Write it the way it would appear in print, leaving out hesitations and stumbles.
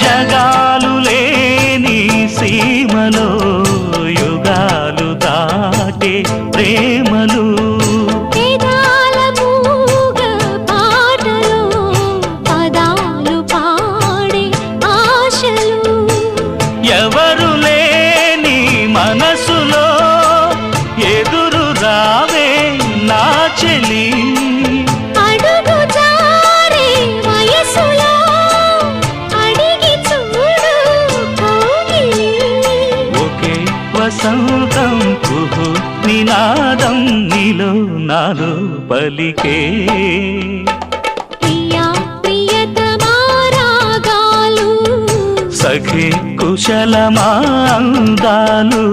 జగాలు లేని సీమలో యుగాలు దాటే ప్రేమలు వేదాల మూగ పాటలో పదాలు పాడే ఆశలు ఎవరు లేని మనసులో ఎదురు రావే నా చెలి అడుగు జారే వయసులో అడిగి చూడు కౌగిలి ఒకే వసంతం కుహు నినాదం నీలో నాలో పలికే ప్రియా ప్రియతమా రాగాలు సఖి కుశలమా అందాలు